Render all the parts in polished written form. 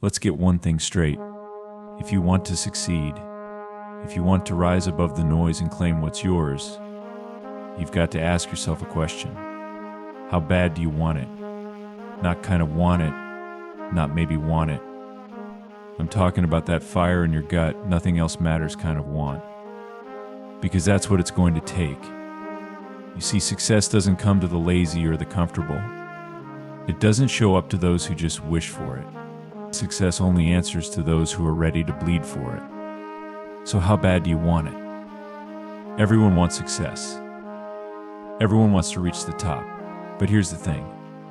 Let's get one thing straight. If you want to succeed, if you want to rise above the noise and claim what's yours, you've got to ask yourself a question. How bad do you want it? Not kind of want it, not maybe want it. I'm talking about that fire in your gut, nothing else matters kind of want. Because that's what it's going to take. You see, success doesn't come to the lazy or the comfortable. It doesn't show up to those who just wish for it. Success only answers to those who are ready to bleed for it. So how bad do you want it? Everyone wants success. Everyone wants to reach the top. But here's the thing.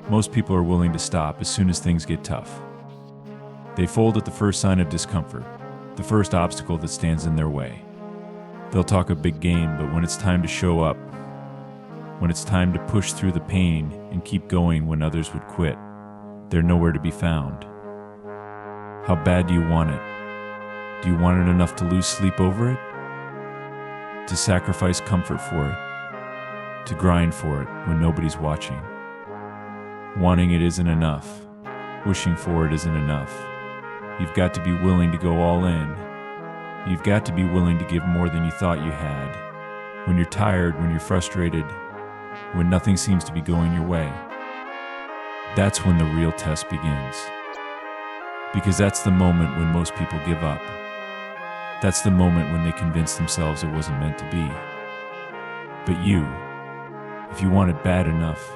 Most people are willing to stop as soon as things get tough. They fold at the first sign of discomfort, the first obstacle that stands in their way. They'll talk a big game, but when it's time to show up, when it's time to push through the pain and keep going when others would quit, they're nowhere to be found. How bad do you want it? Do you want it enough to lose sleep over it? To sacrifice comfort for it? To grind for it when nobody's watching? Wanting it isn't enough. Wishing for it isn't enough. You've got to be willing to go all in. You've got to be willing to give more than you thought you had. When you're tired, when you're frustrated, when nothing seems to be going your way. That's when the real test begins. Because that's the moment when most people give up. That's the moment when they convince themselves it wasn't meant to be. But you, if you want it bad enough,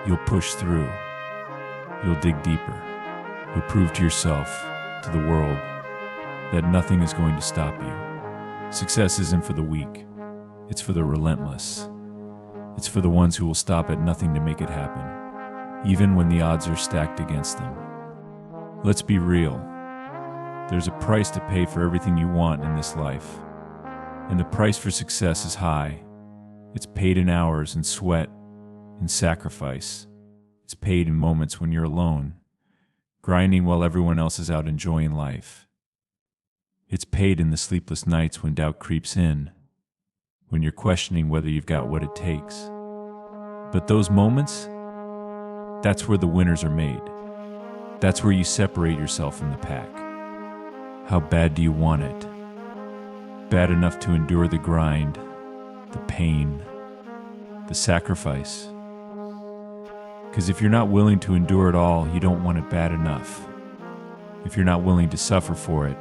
you'll push through. You'll dig deeper. You'll prove to yourself, to the world, that nothing is going to stop you. Success isn't for the weak. It's for the relentless. It's for the ones who will stop at nothing to make it happen, even when the odds are stacked against them. Let's be real. There's a price to pay for everything you want in this life. And the price for success is high. It's paid in hours and sweat and sacrifice. It's paid in moments when you're alone, grinding while everyone else is out enjoying life. It's paid in the sleepless nights when doubt creeps in, when you're questioning whether you've got what it takes. But those moments, that's where the winners are made. That's where you separate yourself from the pack. How bad do you want it? Bad enough to endure the grind, the pain, the sacrifice. Because if you're not willing to endure it all, you don't want it bad enough. If you're not willing to suffer for it,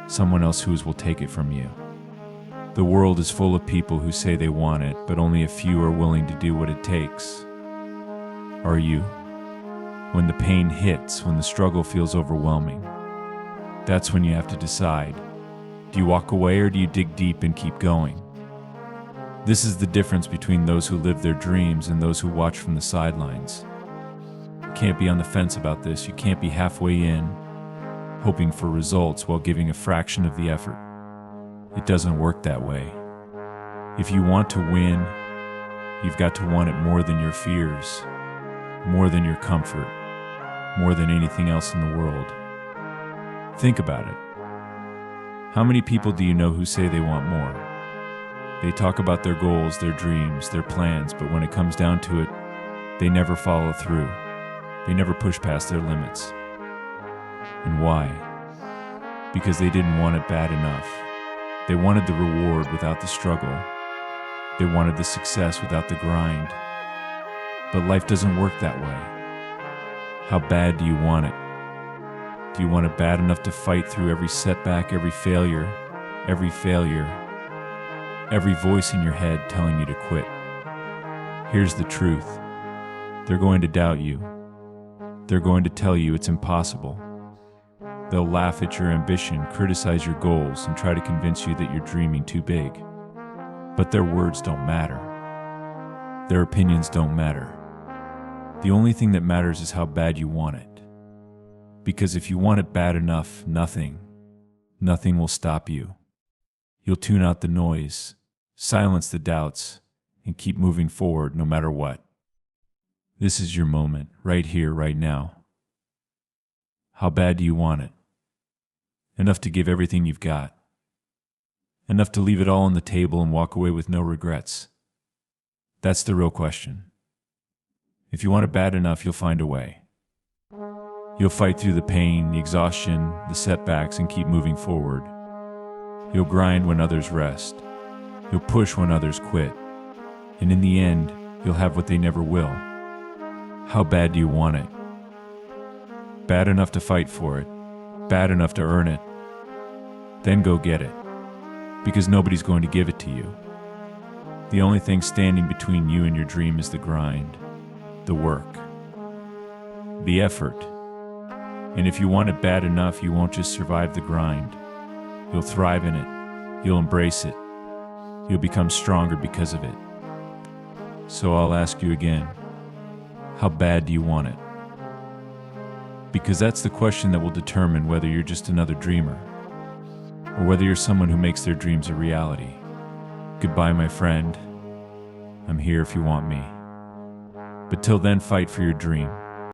someone else who will take it from you. The world is full of people who say they want it, but only a few are willing to do what it takes. Are you? When the pain hits, when the struggle feels overwhelming, that's when you have to decide. Do you walk away or do you dig deep and keep going? This is the difference between those who live their dreams and those who watch from the sidelines. You can't be on the fence about this. You can't be halfway in, hoping for results while giving a fraction of the effort. It doesn't work that way. If you want to win, you've got to want it more than your fears, more than your comfort, more than anything else in the world. Think about it. How many people do you know who say they want more? They talk about their goals, their dreams, their plans, but when it comes down to it, they never follow through. They never push past their limits. And why? Because they didn't want it bad enough. They wanted the reward without the struggle. They wanted the success without the grind. But life doesn't work that way. How bad do you want it? Do you want it bad enough to fight through every setback, every failure, every voice in your head telling you to quit? Here's the truth. They're going to doubt you. They're going to tell you it's impossible. They'll laugh at your ambition, criticize your goals, and try to convince you that you're dreaming too big. But their words don't matter. Their opinions don't matter. The only thing that matters is how bad you want it. Because if you want it bad enough, nothing will stop you. You'll tune out the noise, silence the doubts, and keep moving forward no matter what. This is your moment, right here, right now. How bad do you want it? Enough to give everything you've got. Enough to leave it all on the table and walk away with no regrets. That's the real question. If you want it bad enough, you'll find a way. You'll fight through the pain, the exhaustion, the setbacks, and keep moving forward. You'll grind when others rest. You'll push when others quit. And in the end, you'll have what they never will. How bad do you want it? Bad enough to fight for it. Bad enough to earn it. Then go get it. Because nobody's going to give it to you. The only thing standing between you and your dream is the grind, the work, the effort. And if you want it bad enough, you won't just survive the grind. You'll thrive in it. You'll embrace it. You'll become stronger because of it. So I'll ask you again, how bad do you want it? Because that's the question that will determine whether you're just another dreamer, or whether you're someone who makes their dreams a reality. Goodbye, my friend. I'm here if you want me. But till then, fight for your dream.